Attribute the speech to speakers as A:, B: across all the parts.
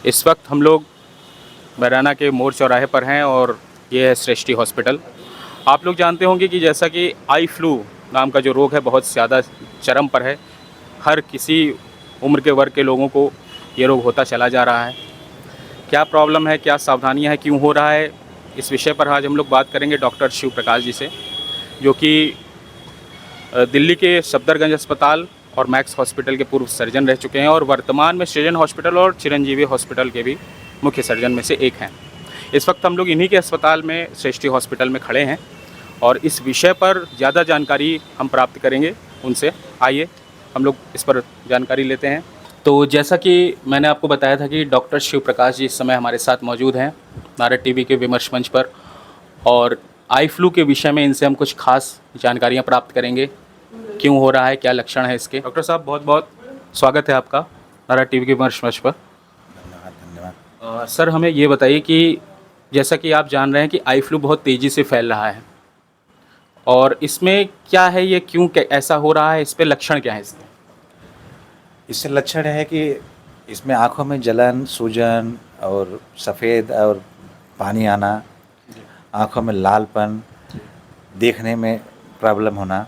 A: इस वक्त हम लोग बैराना के मोड़ चौराहे पर हैं और ये है सृष्टि हॉस्पिटल। आप लोग जानते होंगे कि जैसा कि आई फ्लू नाम का जो रोग है बहुत ज़्यादा चरम पर है। हर किसी उम्र के वर्ग के लोगों को ये रोग होता चला जा रहा है। क्या प्रॉब्लम है, क्या सावधानियां हैं, क्यों हो रहा है, इस विषय पर आज हम लोग बात करेंगे डॉक्टर शिव प्रकाश जी से, जो कि दिल्ली के सफदरगंज अस्पताल और मैक्स हॉस्पिटल के पूर्व सर्जन रह चुके हैं और वर्तमान में सृजन हॉस्पिटल और चिरंजीवी हॉस्पिटल के भी मुख्य सर्जन में से एक हैं। इस वक्त हम लोग इन्हीं के अस्पताल में सृष्टि हॉस्पिटल में खड़े हैं और इस विषय पर ज़्यादा जानकारी हम प्राप्त करेंगे उनसे। आइए हम लोग इस पर जानकारी लेते हैं। तो जैसा कि मैंने आपको बताया था कि डॉक्टर शिव प्रकाश जी इस समय हमारे साथ मौजूद हैं भारत टीवी के विमर्श मंच पर, और आई फ्लू के विषय में इनसे हम कुछ खास जानकारियाँ प्राप्त करेंगे। क्यों हो रहा है, क्या लक्षण है इसके। डॉक्टर साहब, बहुत बहुत स्वागत है आपका भारत टीवी के विमर्श मंच पर।
B: धन्यवाद।
A: सर, हमें ये बताइए कि जैसा कि आप जान रहे हैं कि आई फ्लू बहुत तेज़ी से फैल रहा है, और इसमें क्या है, ये क्यों ऐसा हो रहा है, इस पे लक्षण क्या है इसके।
B: इससे लक्षण है कि इसमें आँखों में जलन, सूजन और सफ़ेद और पानी आना, आँखों में लालपन, देखने में प्रॉब्लम होना,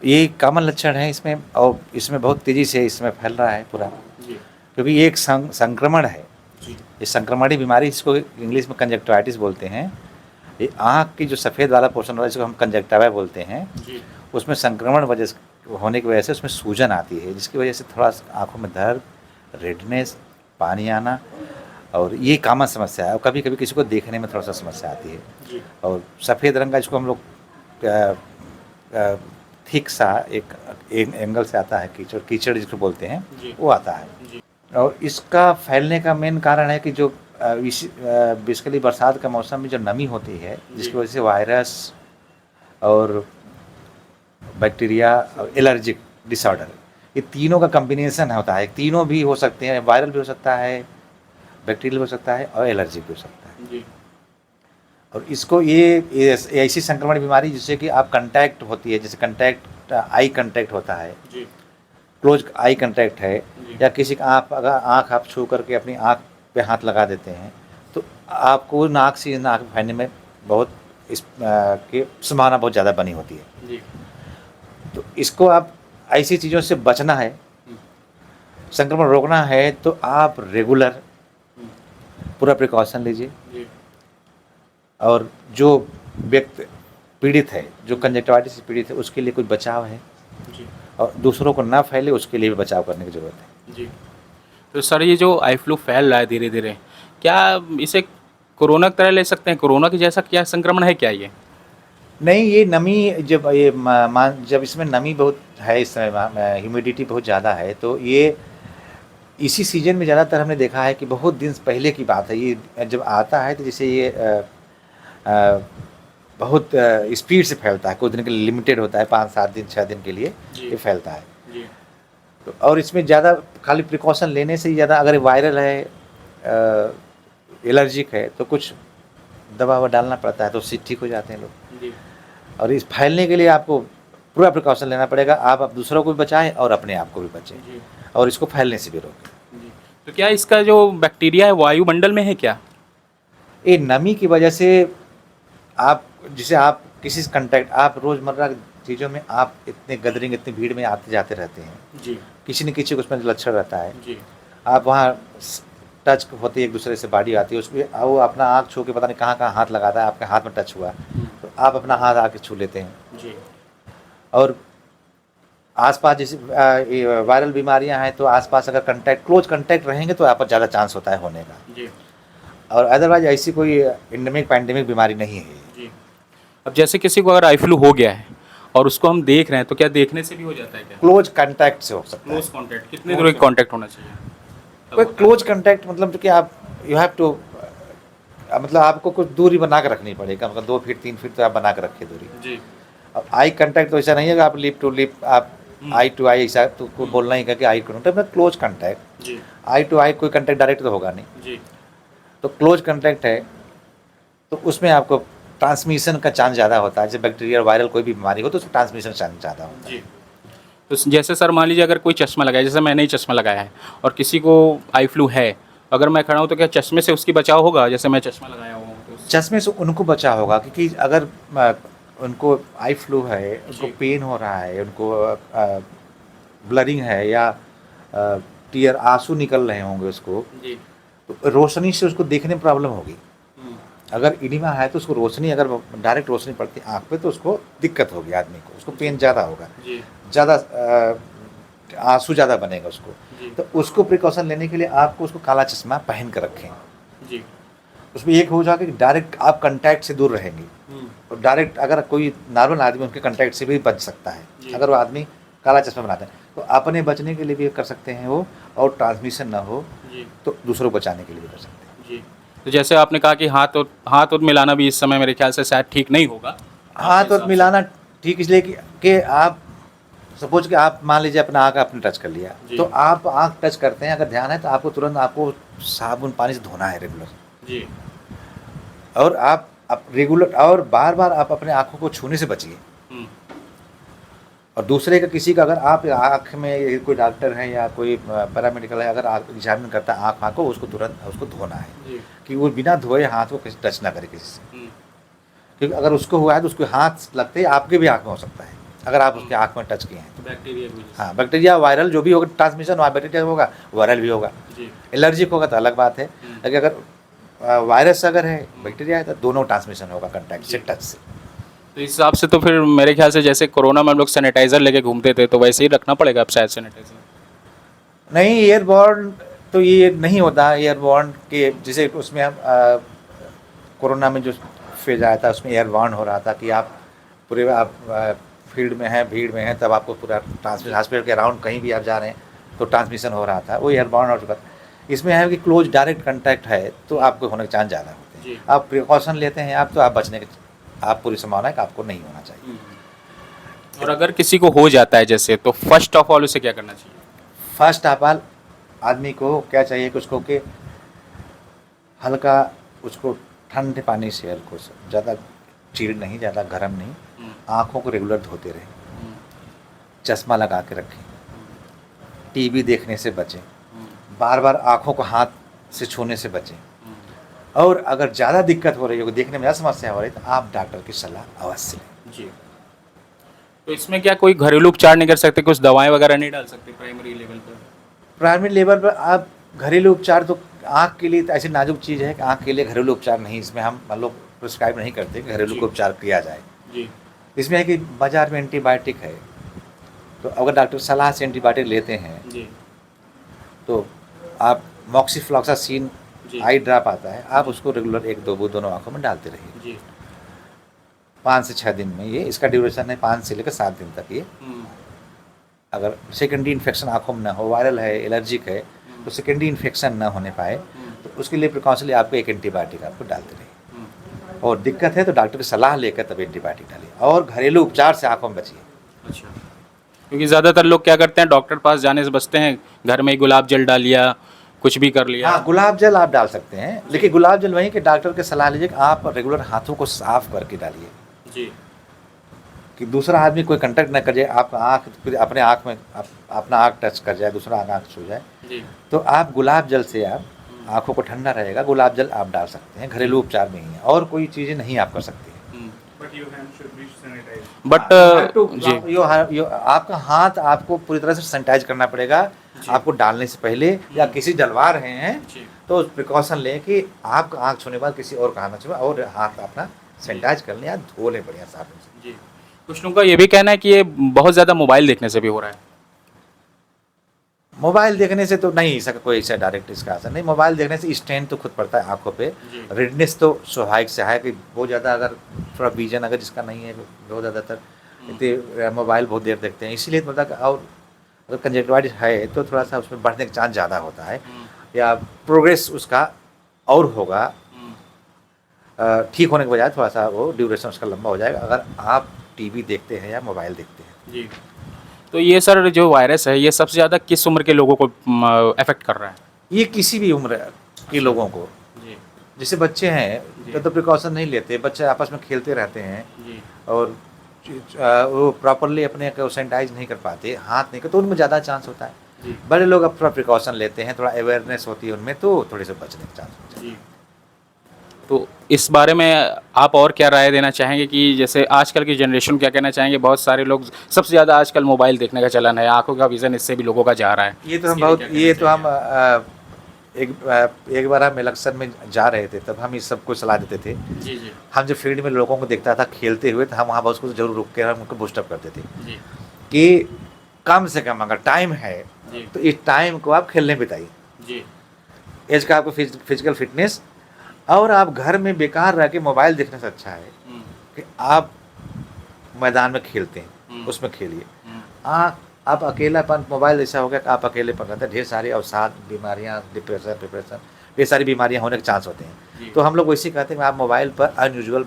B: ये कॉमन लक्षण है इसमें। और इसमें बहुत तेज़ी से इसमें फैल रहा है पूरा, क्योंकि ये एक संक्रमण है। ये संक्रमणी बीमारी, इसको इंग्लिश में कंजक्टिवाइटिस बोलते हैं। ये आँख की जो सफ़ेद वाला पोर्शन होता है, जिसको हम कंजक्टिवा बोलते हैं, उसमें संक्रमण होने की वजह से उसमें सूजन आती है, जिसकी वजह से थोड़ा आँखों में दर्द, रेडनेस, पानी आना, और ये कॉमन समस्या है। और कभी कभी किसी को देखने में थोड़ा सा समस्या आती है। और सफ़ेद रंग का, जिसको हम लोग थिक सा एक एंगल से आता है, कीचड़ जिसको बोलते हैं, वो आता है। और इसका फैलने का मेन कारण है कि जो बेसिकली बरसात का मौसम में जो नमी होती है, जिसकी वजह से वायरस और बैक्टीरिया और एलर्जिक डिसऑर्डर, ये तीनों का कम्बिनेशन होता है। तीनों भी हो सकते हैं, वायरल भी हो सकता है, बैक्टीरियल भी हो सकता है और एलर्जिक भी हो सकता है। और इसको ये ऐसी संक्रमण बीमारी जिससे कि आप कंटैक्ट होती है, जैसे कंटैक्ट आई कंटैक्ट होता है, क्लोज आई कंटैक्ट है, या किसी का अगर आँख आप छू करके अपनी आँख पे हाथ लगा देते हैं, तो आपको नाक से नाक फैलने में बहुत की संभावना बहुत ज़्यादा बनी होती है। तो इसको आप ऐसी चीज़ों से बचना है, संक्रमण रोकना है, तो आप रेगुलर पूरा प्रिकॉशन लीजिए। और जो व्यक्ति पीड़ित है, जो कंजक्टिवाइटिस से पीड़ित है, उसके लिए कुछ बचाव है, और दूसरों को ना फैले उसके लिए भी बचाव करने की ज़रूरत है।
A: जी। तो सर, ये जो आई फ्लू फैल रहा है धीरे धीरे, क्या इसे कोरोना की तरह ले सकते हैं? कोरोना के जैसा क्या संक्रमण है क्या ये?
B: नहीं, ये नमी जब इसमें नमी बहुत है, इस समय ह्यूमिडिटी बहुत ज़्यादा है, तो ये इसी सीजन में ज़्यादातर हमने देखा है कि बहुत दिन पहले की बात है, ये जब आता है तो जैसे ये बहुत स्पीड से फैलता है। कुछ दिन के लिए लिमिटेड होता है, 5-7 दिन 6 दिन के लिए ये फैलता है। तो और इसमें ज़्यादा खाली प्रिकॉशन लेने से ही ज़्यादा, अगर वायरल है, एलर्जिक है, तो कुछ दवा ववा डालना पड़ता है, तो उससे ठीक हो जाते हैं लोग। और इस फैलने के लिए आपको पूरा प्रिकॉशन लेना पड़ेगा। आप दूसरों को भी बचाएं और अपने आप को भी बचें, और इसको फैलने से भी रोकें।
A: तो क्या इसका जो बैक्टीरिया है वायुमंडल में है क्या?
B: ये नमी की वजह से आप आप किसी से कंटैक्ट, आप रोज़मर्रा की चीज़ों में आप इतने गैदरिंग, इतनी भीड़ में आते जाते रहते हैं, किसी न किसी को उसमें लक्षण रहता है। आप वहाँ टच होती है, एक दूसरे से बॉडी आती है, उसमें वो अपना आँख छू के पता नहीं कहाँ कहाँ हाथ लगाता है, आपके हाथ में टच हुआ तो आप अपना हाथ आके छू लेते हैं। और आसपास जैसे वायरल बीमारियां हैं, तो आसपास अगर क्लोज कंटैक्ट रहेंगे तो आप ज़्यादा चांस होता है होने का। और अदरवाइज ऐसी कोई एंडेमिक पैंडेमिक बीमारी नहीं है।
A: अब जैसे किसी को अगर आई फ्लू हो गया है और उसको हम देख रहे हैं, तो क्या देखने से भी हो जाता है क्या?
B: क्लोज कंटैक्ट से हो सकता है।
A: क्लोज कॉन्टैक्ट, कितने दूर कॉन्टैक्ट होना चाहिए?
B: कोई क्लोज कंटैक्ट मतलब कि आप यू हैव टू, मतलब आपको कुछ दूरी बना कर रखनी पड़ेगी, मतलब 2 फीट 3 फीट तो आप बना कर रखिए दूरी। अब आई कंटैक्ट तो ऐसा नहीं है कि आप लिप टू लिप, आप आई टू आई, ऐसा तो कोई बोलना ही कि आई कंटैक्ट, मतलब क्लोज कंटैक्ट। आई टू आई कोई कंटैक्ट डायरेक्ट तो होगा नहीं। तो क्लोज कंटैक्ट है, तो उसमें आपको ट्रांसमिशन का चांस ज़्यादा होता है। जैसे बैक्टीरिया और वायरल कोई भी बीमारी हो तो उसमें ट्रांसमिशन चांस ज़्यादा होता है।
A: तो जैसे सर मान लीजिए अगर कोई चश्मा लगाया, जैसे मैंने ही चश्मा लगाया है, और किसी को आई फ्लू है, अगर मैं खड़ा हूँ तो क्या चश्मे से उसकी बचाव होगा, जैसे मैं चश्मा लगाया हुआ हूँ तो
B: चश्मे से उनको बचा होगा, क्योंकि अगर उनको आई फ्लू है, उनको
A: जी।
B: पेन हो रहा है, उनको ब्लरिंग है, या टीयर आंसू निकल रहे होंगे उसको,
A: जी।
B: तो रोशनी से उसको देखने में प्रॉब्लम होगी।
A: हम्म,
B: अगर इडिमा है तो उसको रोशनी, अगर डायरेक्ट रोशनी पड़ती है आँख पे तो उसको दिक्कत होगी आदमी को, उसको पेन ज़्यादा होगा,
A: जी।
B: ज़्यादा आंसू ज़्यादा बनेगा उसको।
A: जी।
B: तो उसको प्रिकॉशन लेने के लिए आपको उसको काला चश्मा पहन कर रखें।
A: जी।
B: उसमें एक हो जाएगा कि डायरेक्ट आप कंटैक्ट से दूर रहेंगे, और डायरेक्ट अगर कोई नॉर्मल आदमी उनके कंटैक्ट से भी बच सकता
A: जी।
B: है, अगर वो आदमी काला चश्मा बनाते हैं। तो अपने बचने के लिए भी कर सकते हैं वो, और ट्रांसमिशन ना हो
A: जी।
B: तो दूसरों को बचाने के लिए भी कर सकते हैं।
A: जी। तो जैसे आपने कहा कि हाथ और मिलाना भी इस समय मेरे ख्याल से शायद ठीक नहीं होगा आपके
B: हाथ और
A: हिसाब से।
B: मिलाना ठीक इसलिए कि आप सपोज कि आप मान लीजिए अपना आँख आपने टच कर लिया,
A: जी।
B: तो आप आँख टच करते हैं, अगर ध्यान है तो आपको तुरंत आपको साबुन पानी से धोना है रेगुलर।
A: जी।
B: और आप रेगुलर और बार बार आप अपने आँखों को छूने से बचिए।
A: हम्म,
B: और दूसरे का, किसी का अगर आप आँख में, कोई डॉक्टर है या कोई पैरामेडिकल है, अगर एग्जामिन करता है आँख को, उसको तुरंत उसको धोना है,
A: जी।
B: कि वो बिना धोए हाथ को किसी टच ना करे किसी से।
A: हम्म,
B: क्योंकि अगर उसको हुआ है तो उसके हाथ लगते ही आपके भी आँख में हो सकता है, अगर आप उसके आँख में टच किए हैं तो।
A: बैक्टीरिया भी।
B: हाँ, बैक्टीरिया वायरल जो भी होगा, ट्रांसमिशन वहाँ बैक्टीरिया होगा, वायरल भी होगा।
A: जी।
B: एलर्जिक होगा तो अलग बात है, लेकिन अगर वायरस अगर है, बैक्टीरिया है, तो दोनों ट्रांसमिशन होगा कंटैक्ट से,
A: जी।
B: टच से।
A: तो इस हिसाब से तो फिर मेरे ख्याल से जैसे कोरोना में हम लोग सैनिटाइजर लेके घूमते थे, तो वैसे ही रखना पड़ेगा अब शायद सैनिटाइजर।
B: नहीं, एयरबॉर्न तो ये नहीं होता। एयरबॉर्न के जैसे उसमें हम कोरोना में जो फेज आया था उसमें एयरबॉर्न हो रहा था, कि आप पूरे आप फील्ड में हैं, भीड़ में हैं, तब आपको पूरा ट्रांसमिशन, हॉस्पिटल के अराउंड कहीं भी आप जा रहे हैं तो ट्रांसमिशन हो रहा था, वो एयरबॉर्न हो चुका था। इसमें है कि क्लोज डायरेक्ट कांटेक्ट है तो आपको होने के चांस ज़्यादा होते
A: जी।
B: हैं। आप प्रिकॉशन लेते हैं आप, तो आप बचने के, आप पूरी संभावना है कि आपको नहीं होना चाहिए।
A: और अगर किसी को हो जाता है जैसे, तो फर्स्ट ऑफ ऑल उसे क्या करना चाहिए?
B: फर्स्ट ऑफ ऑल आदमी को क्या चाहिए कि उसको कि हल्का, उसको ठंडे पानी से, हल्को से, ज़्यादा चिल्ड नहीं, ज़्यादा गर्म नहीं, आँखों को रेगुलर धोते रहें, चश्मा लगा के रखें, टीवी देखने से बचें, बार बार आँखों को हाथ से छूने से बचें, और अगर ज़्यादा दिक्कत हो रही है, देखने में ज़्यादा समस्या हो रही है, तो आप डॉक्टर की सलाह अवश्य लें।
A: जी। तो इसमें क्या कोई घरेलू उपचार नहीं कर सकते, कुछ दवाएं वगैरह नहीं डाल सकते प्राइमरी लेवल पर?
B: प्राइमरी लेवल पर आप घरेलू उपचार तो आँख के लिए तो ऐसी नाजुक चीज़ है कि आँख के लिए घरेलू उपचार नहीं, इसमें हम मान लो प्रिस्क्राइब नहीं करते कि घरेलू
A: जी।
B: को उपचार किया जाए।
A: जी।
B: इसमें है कि बाज़ार में एंटीबायोटिक है, तो अगर डॉक्टर सलाह से एंटीबायोटिक लेते हैं
A: जी।
B: तो आप मॉक्सिफ्लॉक्सासिन
A: जी।
B: आई ड्रॉप आता है, आप उसको रेगुलर 1-2 बूंद दोनों आँखों में डालते रहिए।
A: जी।
B: 5 से 6 दिन में, ये इसका ड्यूरेशन है 5 से लेकर 7 दिन तक। ये अगर सेकेंडरी इन्फेक्शन आँखों में ना हो, वायरल है, एलर्जिक है, तो सेकेंडरी इन्फेक्शन ना होने पाए, तो उसके लिए प्रिकॉशनली आपको एक एंटीबायोटिक आपको डालते रहिए। और दिक्कत है तो डॉक्टर की सलाह लेकर तब एंटीबायोटिक डालिए, और घरेलू उपचार से आँखों में बचिए।
A: अच्छा। क्योंकि ज़्यादातर लोग क्या करते हैं, डॉक्टर पास जाने से बचते हैं, घर में ही गुलाब जल डाल लिया, कुछ भी कर लिया।
B: हाँ, गुलाब जल आप डाल सकते हैं, लेकिन गुलाब जल वहीं कि डॉक्टर की सलाह लीजिए कि आप रेगुलर हाथों को साफ करके डालिए,
A: जी।
B: कि दूसरा आदमी कोई कंटेक्ट ना कर जाए, आप आँख, अपने आँख में अपना आँख टच कर जाए, दूसरा आँख छू जाए।
A: जी।
B: तो आप गुलाब जल से आप आँखों को ठंडा रहेगा, गुलाब जल आप डाल सकते हैं, घरेलू उपचार में ही है, और कोई चीज़ें नहीं आप कर सकते हैं।
A: बट
B: जी, आपका हाथ आपको पूरी तरह से सैनिटाइज करना पड़ेगा, आपको डालने से पहले, या किसी डलवा रहे हैं तो प्रिकॉशन लें कि आपका आँख छूने के बाद किसी और का हाथ ना छुए, और हाथ अपना सैनिटाइज कर लें या धो लें बढ़िया साबुन से।
A: जी। कुछ लोगों का ये भी कहना है कि ये बहुत ज़्यादा मोबाइल देखने से भी हो रहा है।
B: मोबाइल देखने से तो नहीं इसका कोई ऐसा डायरेक्ट इसका असर नहीं। मोबाइल देखने से स्ट्रेन तो खुद पड़ता है आंखों पे, रेडनेस तो स्वाभाविक से है कि बहुत ज़्यादा, अगर थोड़ा विजन अगर जिसका नहीं है, बहुत ज़्यादातर इतने मोबाइल बहुत देर देखते हैं, इसीलिए मतलब, और अगर कंजक्टिवाइटिस है तो थोड़ा सा उसमें बढ़ने का चांस ज़्यादा होता है, या प्रोग्रेस उसका और होगा, ठीक होने के बजाय थोड़ा सा वो ड्यूरेशन उसका लंबा हो जाएगा, अगर आप टीवी देखते हैं या मोबाइल देखते हैं।
A: जी। तो ये सर जो वायरस है, ये सबसे ज़्यादा किस उम्र के लोगों को अफेक्ट कर रहा है?
B: ये किसी भी उम्र के लोगों को,
A: जी।
B: जैसे बच्चे हैं तो प्रिकॉशन नहीं लेते, बच्चे आपस में खेलते रहते हैं,
A: जी।
B: और वो प्रॉपरली अपने को सैनिटाइज नहीं कर पाते, हाथ नहीं कर, तो उनमें ज़्यादा चांस होता है। बड़े लोग अब थोड़ा प्रिकॉशन लेते हैं, थोड़ा अवेयरनेस होती है उनमें, तो थोड़े से बचने के चांस होते हैं।
A: तो इस बारे में आप और क्या राय देना चाहेंगे कि जैसे आजकल की जनरेशन क्या कहना चाहेंगे? बहुत सारे लोग, सबसे ज़्यादा आजकल मोबाइल देखने का चलन है, आंखों का विज़न इससे भी लोगों का जा रहा है।
B: ये तो हम
A: इसके लिए
B: बहुत
A: क्या
B: ये
A: कहना
B: तो हम
A: चाहेंगे?
B: एक बार हम इलेक्शन में जा रहे थे, तब हम इस सबको सलाह देते थे।
A: जी, जी,
B: हम जब फील्ड में लोगों को देखता था खेलते हुए, तो हम वहाँ पर उसको ज़रूर रुक के हम उनको बूस्ट अप करते थे
A: जी,
B: कि कम से कम अगर टाइम है,
A: जी,
B: तो इस टाइम को आप खेलने बिताइए।
A: जी,
B: एज का आपको फिजिकल फिटनेस, और आप घर में बेकार रह के मोबाइल देखने से अच्छा है
A: हुँ,
B: कि आप मैदान में खेलते हैं,
A: हुँ,
B: उसमें खेलिए।
A: हुँ,
B: आप अकेलापन, मोबाइल ऐसा हो गया कि आप अकेले पकड़ते हैं, ढेर सारी अवसाद बीमारियाँ, डिप्रेशन, ये सारी बीमारियाँ होने के चांस होते हैं।
A: जी,
B: तो हम लोग वैसे ही कहते हैं कि आप मोबाइल पर अनयूजुअल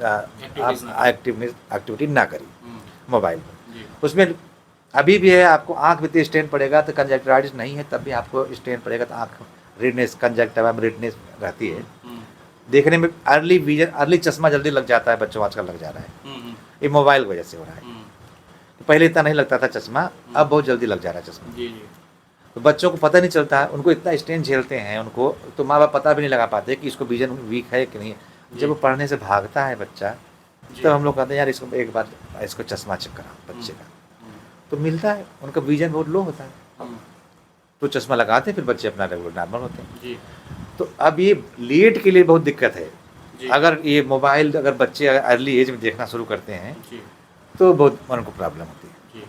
A: एक्टिविटीज़ ना करें।
B: एक्टिविटी ना करिए
A: हुँ,
B: मोबाइल पर।
A: जी,
B: उसमें अभी भी है, आपको आँख भी स्ट्रेन पड़ेगा, तो कंजक्टिवाइटिस नहीं है तब भी आपको स्ट्रेन पड़ेगा, तो आँख रेडनेस, कंजक्टिवा में रेडनेस रहती है।
A: हुँ,
B: देखने में अर्ली विजन, अर्ली चश्मा जल्दी लग जाता है, बच्चों आजकल लग जा रहा है।
A: हुँ,
B: ये मोबाइल की वजह से हो रहा है।
A: हुँ,
B: पहले इतना नहीं लगता था चश्मा, अब बहुत जल्दी लग जा रहा है चश्मा।
A: जी, जी,
B: तो बच्चों को पता नहीं चलता, उनको इतना स्ट्रेन झेलते हैं उनको, तो माँ बाप पता भी नहीं लगा पाते कि इसको विजन वीक है कि नहीं है। जब वो पढ़ने से भागता है बच्चा,
A: जी,
B: तब हम लोग कहते हैं यार इसको एक बार इसको चश्मा चेक कराओ बच्चे का। तो मिलता है, उनका विजन बहुत लो होता है,
A: हुँ,
B: तो चश्मा लगाते हैं, फिर बच्चे अपना रेगुलर नॉर्मल होते हैं।
A: जी,
B: तो अब ये लेट के लिए बहुत दिक्कत है।
A: जी,
B: अगर ये मोबाइल अगर बच्चे अर्ली एज में देखना शुरू करते हैं,
A: जी,
B: तो बहुत उनको प्रॉब्लम होती है।
A: जी।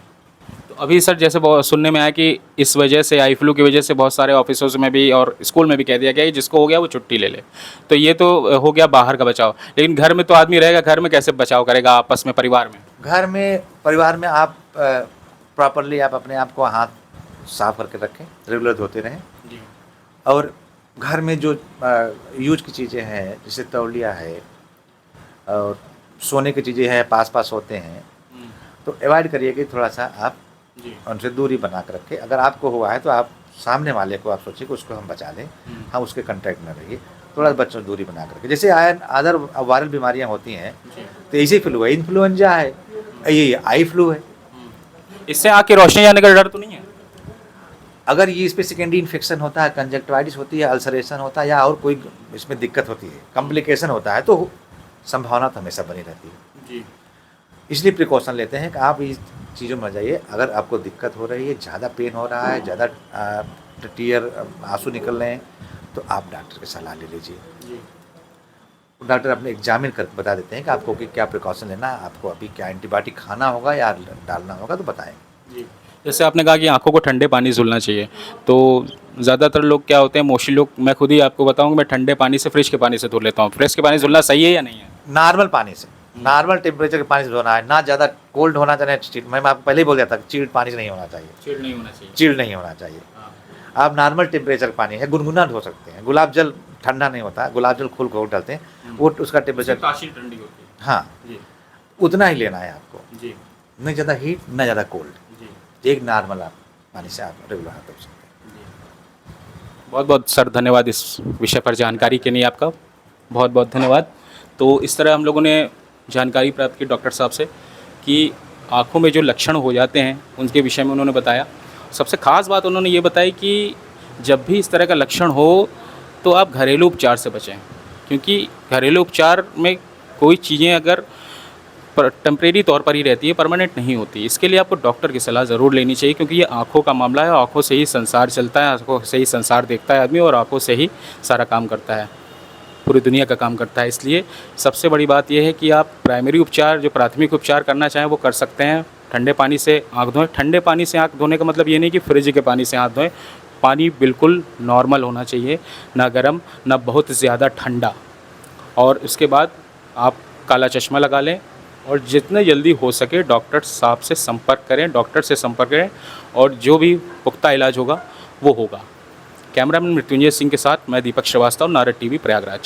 A: तो अभी सर जैसे बहुत सुनने में आया कि इस वजह से आई फ्लू की वजह से बहुत सारे ऑफिसों में भी और स्कूल में भी कह दिया गया कि जिसको हो गया वो छुट्टी ले ले। तो ये तो हो गया बाहर का बचाव, लेकिन घर में तो आदमी रहेगा, घर में कैसे बचाव करेगा आपस में, परिवार में?
B: घर में, परिवार में आप प्रॉपरली आप अपने आप को हाथ साफ करके रखें, रेगुलर धोते रहें,
A: जी,
B: और घर में जो यूज की चीज़ें हैं, जैसे तौलिया है और सोने की चीज़ें हैं, पास होते हैं, तो अवॉइड करिए कि थोड़ा सा आप
A: जी,
B: उनसे दूरी बना कर रखें। अगर आपको हुआ है तो आप सामने वाले को आप सोचिए कि उसको हम बचा लें, हम उसके कांटेक्ट में रहिए, थोड़ा बच्चों से दूरी बना कर रखें। जैसे अदर वायरल बीमारियाँ होती हैं,
A: जी।
B: तो ऐसे फ्लू है, इन्फ्लुएंजा है, ये आई फ्लू है।
A: इससे आँख की रोशनी जाने का डर तो नहीं है?
B: अगर ये इस पर सेकेंडरी इन्फेक्शन होता है, कंजक्टिवाइटिस होती है, अल्सरेशन होता है, या और कोई इसमें दिक्कत होती है, कॉम्प्लिकेशन होता है, तो संभावना तो हमेशा बनी रहती है।
A: जी,
B: इसलिए प्रिकॉशन लेते हैं कि आप इस चीज़ों में जाइए। अगर आपको दिक्कत हो रही है, ज़्यादा पेन हो रहा है, ज़्यादा टीयर आंसू निकल रहे हैं, तो आप डॉक्टर की सलाह ले लीजिए।
A: जी,
B: डॉक्टर अपने एग्जामिन कर बता देते हैं कि आपको कि क्या प्रिकॉशन लेना है, आपको अभी क्या एंटीबायोटिक खाना होगा या डालना होगा, तो बताएंगे।
A: जी। जैसे आपने कहा कि आँखों को ठंडे पानी से धुलना चाहिए, तो ज़्यादातर लोग क्या होते हैं, मोस्टली लोग, मैं खुद ही आपको बताऊँ, मैं ठंडे पानी से, फ्रिज के पानी से धुल लेता हूँ। फ्रिज के पानी से धुलना सही है या नहीं है?
B: नॉर्मल पानी से, नॉर्मल टेम्परेचर के पानी से धोना है, ना ज़्यादा कोल्ड होना चाहिए, चिल्ड। मैं आपको पहले ही बोल दिया था, चिल्ड पानी से नहीं होना चाहिए,
A: चिड़ नहीं होना चाहिए।
B: चिल्ड नहीं होना चाहिए। आप नॉर्मल टेम्परेचर का पानी है, गुनगुना धो सकते हैं। गुलाब जल ठंडा नहीं होता, गुलाब जल खोल खोल डालते हैं, वो उसका टेम्परेचर,
A: काशी ठंडी होती है।
B: हाँ,
A: जी,
B: उतना ही लेना है आपको,
A: जी,
B: नहीं ज़्यादा हीट, ना ज़्यादा कोल्ड।
A: जी,
B: एक नॉर्मल आप पानी से आप रेगुलर हाथ धो सकते हैं।
A: जी। बहुत बहुत सर धन्यवाद इस विषय पर जानकारी के लिए आपका, बहुत बहुत धन्यवाद। तो इस तरह हम लोगों ने जानकारी प्राप्त की डॉक्टर साहब से कि आँखों में जो लक्षण हो जाते हैं उनके विषय में उन्होंने बताया। सबसे ख़ास बात उन्होंने ये बताई कि जब भी इस तरह का लक्षण हो तो आप घरेलू उपचार से बचें, क्योंकि घरेलू उपचार में कोई चीज़ें अगर टेम्परेरी तौर पर ही रहती है, परमानेंट नहीं होती। इसके लिए आपको डॉक्टर की सलाह ज़रूर लेनी चाहिए, क्योंकि ये आँखों का मामला है। आँखों से ही संसार चलता है, आँखों से ही संसार देखता है आदमी, और आँखों से ही सारा काम करता है, पूरी दुनिया का काम करता है। इसलिए सबसे बड़ी बात यह है कि आप प्राइमरी उपचार, जो प्राथमिक उपचार करना चाहें वो कर सकते हैं। ठंडे पानी से आँख धोएं। ठंडे पानी से आँख धोने का मतलब ये नहीं कि फ्रिज के पानी से हाथ धोएं। पानी बिल्कुल नॉर्मल होना चाहिए, ना गर्म ना बहुत ज़्यादा ठंडा। और उसके बाद आप काला चश्मा लगा लें और जितने जल्दी हो सके डॉक्टर साहब से संपर्क करें, डॉक्टर से संपर्क करें, और जो भी पुख्ता इलाज होगा वो होगा। कैमरामैन मृत्युंजय सिंह के साथ मैं दीपक श्रीवास्तव, नारद टीवी प्रयागराज।